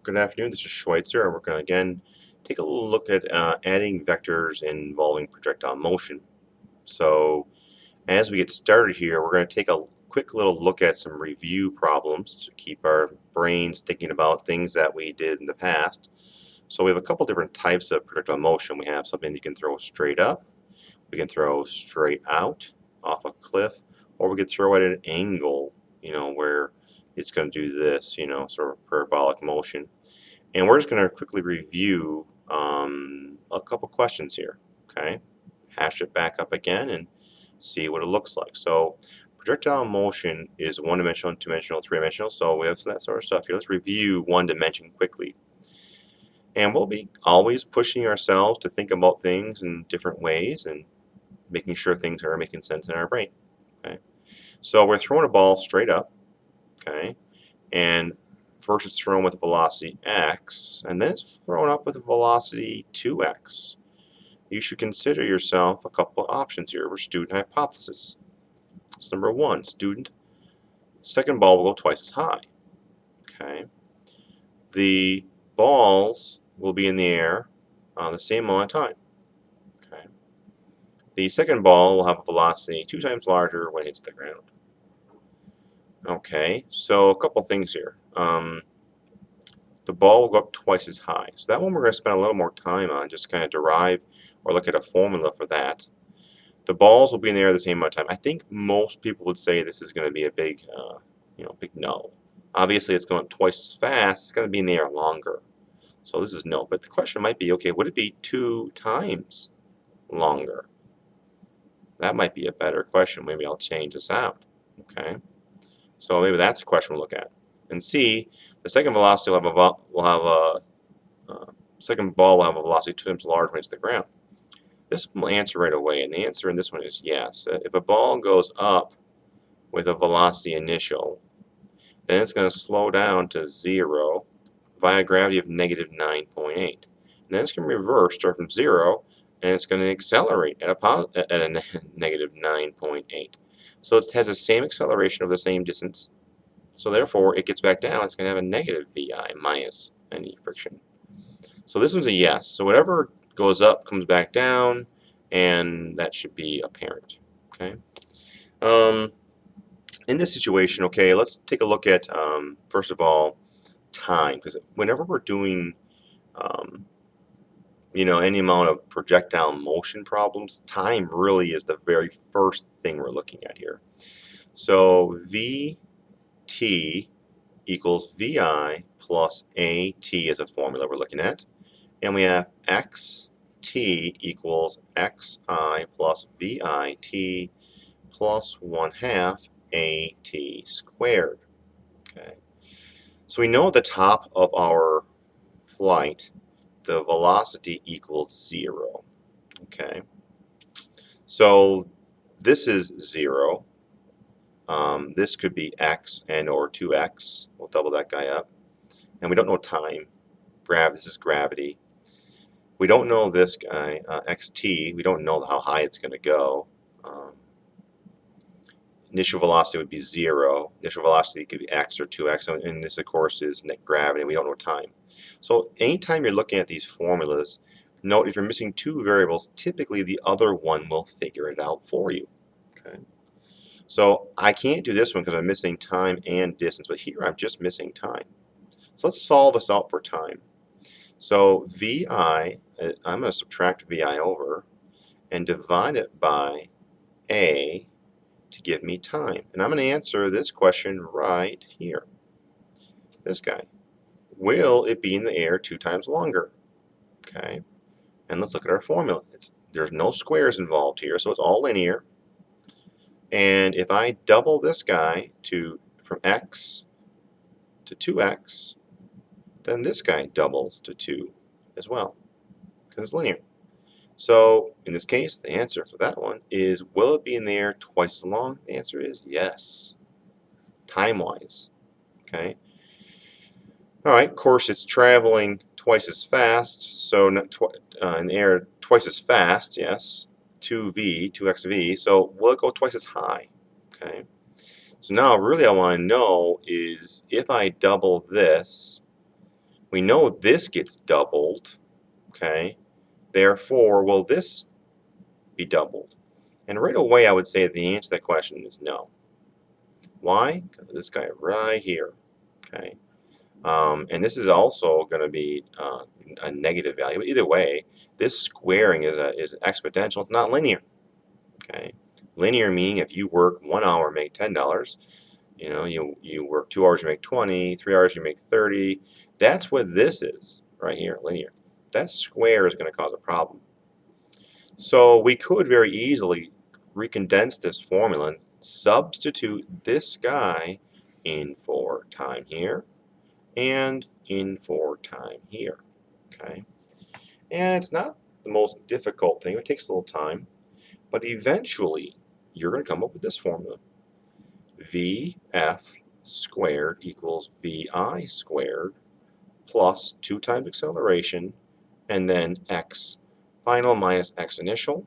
Good afternoon, this is Schweitzer, and we're going to again take a little look at adding vectors involving projectile motion. So as we get started here, we're going to take a quick little look at some review problems to keep our brains thinking about things that we did in the past. So we have a couple different types of projectile motion. We have something you can throw straight up, we can throw straight out off a cliff, or we could throw at an angle, where it's going to do this, sort of parabolic motion. And we're just going to quickly review a couple questions here, okay? Hash it back up again and see what it looks like. So projectile motion is one-dimensional, two-dimensional, three-dimensional, so we have that sort of stuff here. Let's review one dimension quickly. And we'll be always pushing ourselves to think about things in different ways and making sure things are making sense in our brain, okay? So we're throwing a ball straight up, okay? And first it's thrown with a velocity x, and then it's thrown up with a velocity 2x. You should consider yourself a couple of options here for student hypothesis. So number one, second ball will go twice as high. Okay. The balls will be in the air the same amount of time. Okay. The second ball will have a velocity 2 times larger when it hits the ground. Okay, so a couple things here. The ball will go up twice as high. So that one we're going to spend a little more time on, just kind of derive or look at a formula for that. The balls will be in the air the same amount of time. I think most people would say this is going to be a big, big no. Obviously, it's going up twice as fast. It's going to be in the air longer. So this is no. But the question might be, okay, would it be 2 times longer? That might be a better question. Maybe I'll change this out. Okay. So maybe that's a question we'll look at. And C, the second velocity second ball will have a velocity 2 times larger when it's the ground. This one will answer right away, and the answer in this one is yes. If a ball goes up with a velocity initial, then it's going to slow down to 0 via gravity of negative 9.8. And then it's going to reverse, start from 0, and it's going to accelerate at a negative 9.8. So it has the same acceleration over the same distance. So therefore, it gets back down, it's going to have a negative VI minus any friction. So this one's a yes. So whatever goes up comes back down, and that should be apparent. Okay. In this situation, okay, let's take a look at first of all time, because whenever we're doing any amount of projectile motion problems, time really is the very first thing we're looking at here. So VT equals VI plus AT is a formula we're looking at. And we have XT equals XI plus VIT plus 1/2 AT squared. Okay. So we know at the top of our flight, the velocity equals 0. Okay. So this is 0. This could be x and or 2x. We'll double that guy up. And we don't know time. This is gravity. We don't know this guy, xt. We don't know how high it's going to go. Initial velocity would be 0. Initial velocity could be x or 2x. And this, of course, is net gravity. We don't know time. So anytime you're looking at these formulas, note if you're missing 2 variables, typically the other one will figure it out for you. Okay. So I can't do this one because I'm missing time and distance, but here I'm just missing time. So let's solve this out for time. So VI, I'm going to subtract VI over and divide it by A to give me time. And I'm going to answer this question right here. This guy. Will it be in the air 2 times longer? Okay. And let's look at our formula. There's no squares involved here, so it's all linear. And if I double this guy from x to 2x, then this guy doubles to 2 as well, because it's linear. So in this case, the answer for that one is, will it be in the air twice as long? The answer is yes, time-wise. Okay. All right, of course, it's traveling twice as fast, so in the air twice as fast, yes, 2xv, so will it go twice as high? Okay. So now really I want to know is if I double this, We know this gets doubled, okay? Therefore, will this be doubled? And right away, I would say the answer to that question is no. Why? Because of this guy right here, okay? And this is also going to be a negative value. But either way, this squaring is exponential. It's not linear, okay? Linear meaning if you work 1 hour, make $10. You know, you work 2 hours, you make 20. 3 hours, you make 30. That's what this is right here, linear. That square is going to cause a problem. So we could very easily recondense this formula and substitute this guy in for time here and in for time here, okay? And it's not the most difficult thing. It takes a little time, but eventually you're going to come up with this formula. Vf squared equals Vi squared plus 2 times acceleration and then x final minus x initial.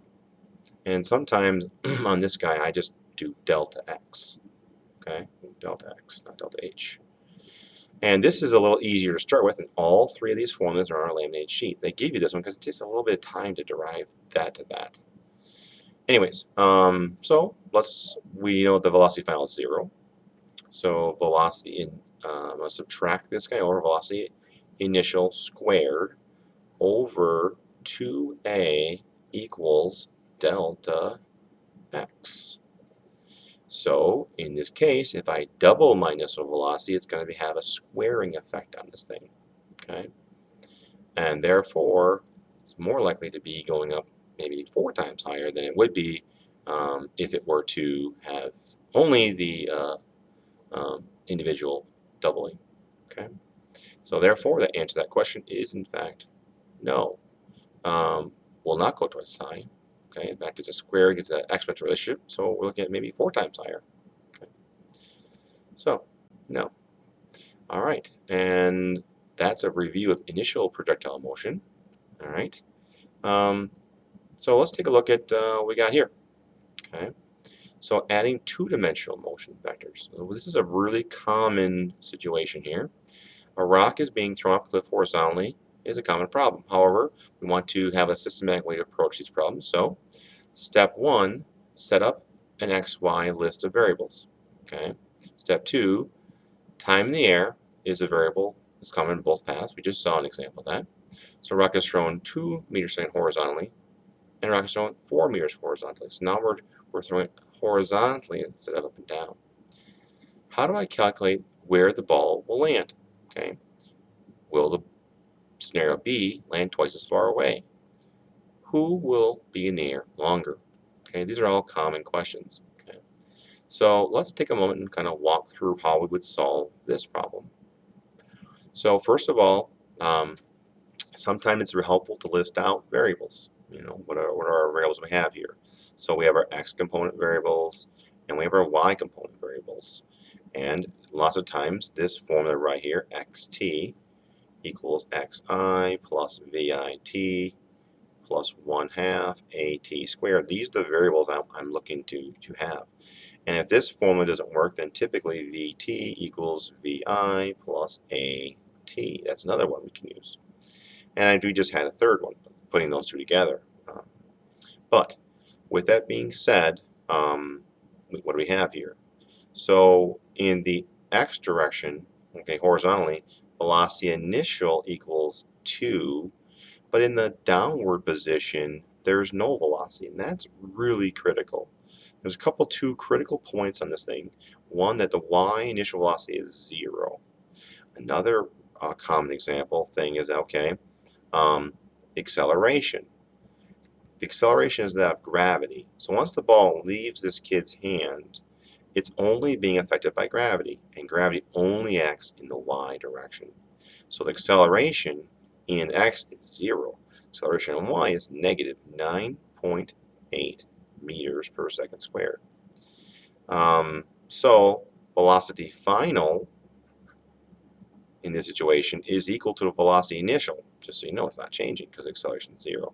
And sometimes on this guy, I just do delta x, okay? Delta x, not delta h. And this is a little easier to start with, and all 3 of these formulas are on our laminated sheet. They give you this one because it takes a little bit of time to derive that to that. Anyways, so we know the velocity final is 0. So velocity I'm going to subtract this guy over velocity initial squared over 2a equals delta x. So in this case, if I double my initial velocity, it's going to have a squaring effect on this thing, okay? And therefore, it's more likely to be going up maybe 4 times higher than it would be if it were to have only the individual doubling, okay? So therefore, the answer to that question is, in fact, no. Will not go towards sign. Okay, in fact, it's a square, it's an exponential relationship, so we're looking at maybe 4 times higher. Okay. So, no. All right, and that's a review of initial projectile motion. All right. So let's take a look at what we got here. Okay. So adding 2-dimensional motion vectors. So this is a really common situation here. A rock is being thrown off a cliff horizontally is a common problem. However, we want to have a systematic way to approach these problems. So, step 1, set up an XY list of variables. Okay. Step 2, time in the air is a variable that's common in both paths. We just saw an example of that. So, rock is thrown 2 meters a second horizontally, and rock is thrown 4 meters horizontally. So now we're throwing horizontally instead of up and down. How do I calculate where the ball will land? Okay. Will the scenario B land twice as far away? Who will be in the air longer? Okay, these are all common questions. Okay, so let's take a moment and kind of walk through how we would solve this problem. So first of all, sometimes it's helpful to list out variables. You know, what are our variables we have here? So we have our x component variables and we have our y component variables. And lots of times this formula right here, xt equals xi plus vit plus 1/2 at squared. These are the variables I'm looking to have. And if this formula doesn't work, then typically vt equals vi plus at. That's another one we can use. And we just had a third one, putting those two together. But with that being said, what do we have here? So in the x direction, okay, horizontally, velocity initial equals 2. But in the downward position, there's no velocity, and that's really critical. There's a two critical points on this thing. One, that the y initial velocity is 0. Another common example thing is, okay, acceleration. The acceleration is that of gravity. So once the ball leaves this kid's hand, it's only being affected by gravity, and gravity only acts in the y direction. So the acceleration in x is 0. Acceleration in y is negative 9.8 meters per second squared. So velocity final in this situation is equal to the velocity initial, just so you know it's not changing because acceleration is 0.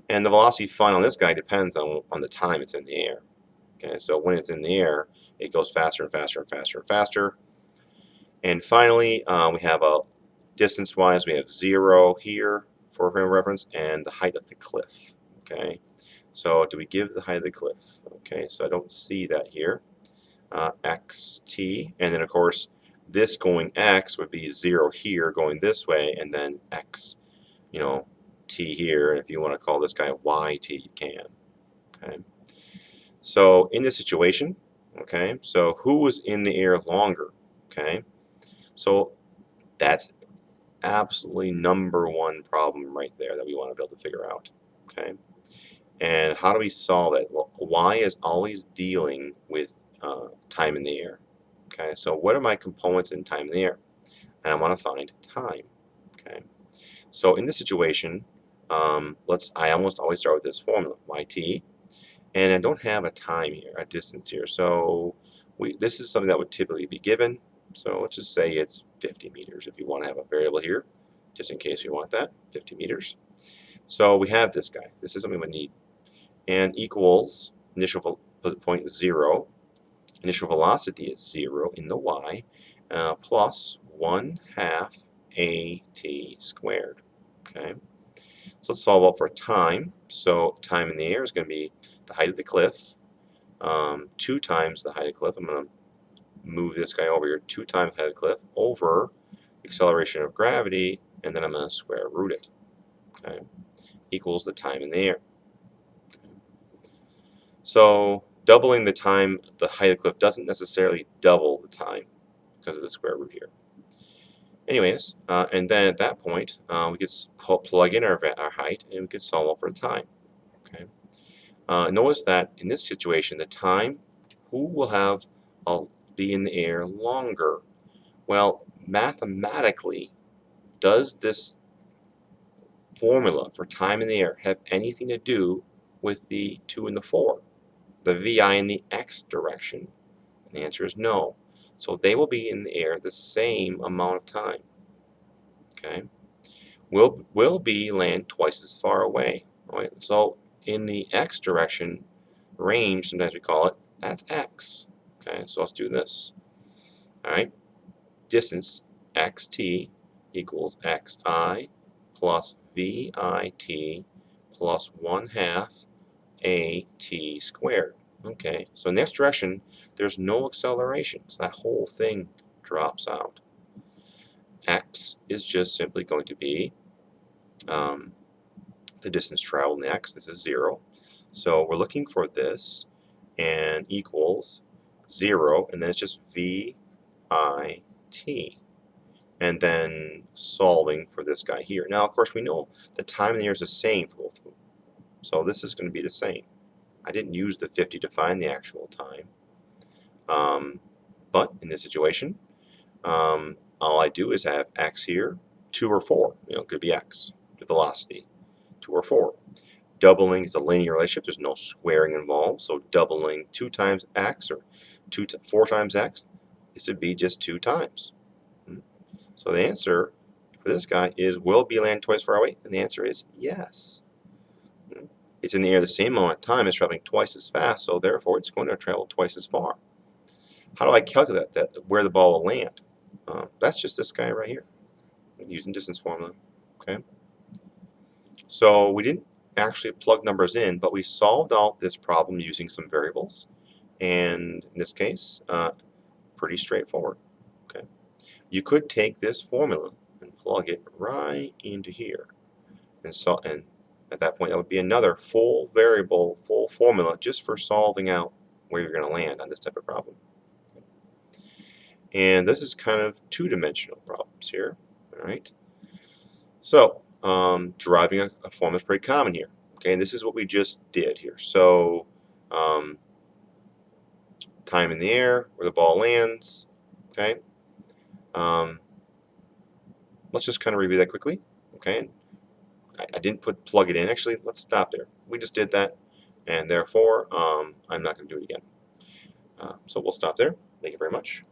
And the velocity final on this guy depends on the time it's in the air. Okay, so when it's in the air, it goes faster and faster and faster and faster. And finally, we have a Distance-wise, we have 0 here for frame of reference and the height of the cliff. Okay, so do we give the height of the cliff? Okay, so I don't see that here. Xt, and then of course this going x would be 0 here going this way, and then x, t here. And if you want to call this guy yt, you can. Okay, so in this situation, okay, so who was in the air longer? Okay, so that's absolutely #1 problem right there that we want to be able to figure out. Okay, and how do we solve it? Well, y is always dealing with time in the air. Okay, so what are my components in time in the air? And I want to find time. Okay, so in this situation, I almost always start with this formula, yt, and I don't have a time here, a distance here. So this is something that would typically be given. So let's just say it's 50 meters if you want to have a variable here, just in case you want that, 50 meters. So we have this guy. This is something we need. And equals initial point 0. Initial velocity is 0 in the y, plus 1/2 at squared. Okay, so let's solve out for time. So time in the air is going to be the height of the cliff, 2 times the height of the cliff. I'm going to move this guy over here, 2 times the height of the cliff, over the acceleration of gravity, and then I'm going to square root it. Okay, equals the time in the air. Okay. So doubling the time, the height of the cliff doesn't necessarily double the time because of the square root here. Anyways, and then at that point, we could plug in our height, and we could solve for time. Okay. Notice that in this situation, the time, who will have be in the air longer? Well, mathematically, does this formula for time in the air have anything to do with the 2 and the 4, the VI in the x direction? And the answer is no. So they will be in the air the same amount of time. Okay. Will B land twice as far away? All right. So in the x direction range, sometimes we call it, that's x. Okay, so let's do this. All right, distance xt equals xi plus vit plus 1/2 at squared. Okay, so in this direction, there's no acceleration, so that whole thing drops out. X is just simply going to be the distance traveled in x. This is 0. So we're looking for this, and equals 0, and then it's just VIT. And then solving for this guy here. Now, of course, we know the time in the air is the same for both of them. So this is going to be the same. I didn't use the 50 to find the actual time. But in this situation, all I do is have x here, 2 or 4. It could be x, the velocity, 2 or 4. Doubling is a linear relationship. There's no squaring involved. So doubling 2 times x or 4 times x, this would be just 2 times. So the answer for this guy is, will B land twice as far away? And the answer is yes. It's in the air the same amount of time. It's traveling twice as fast, so therefore it's going to travel twice as far. How do I calculate that, where the ball will land? That's just this guy right here, using distance formula. Okay. So we didn't actually plug numbers in, but we solved out this problem using some variables, and in this case, pretty straightforward. Okay, you could take this formula and plug it right into here, and at that point that would be another full variable, full formula just for solving out where you're going to land on this type of problem. And this is kind of two-dimensional problems here. All right, so deriving a formula is pretty common here. Okay, and this is what we just did here. So time in the air, where the ball lands. Okay, let's just kind of review that quickly. Okay, I didn't plug it in. Actually, let's stop there. We just did that, and therefore I'm not going to do it again. So we'll stop there. Thank you very much.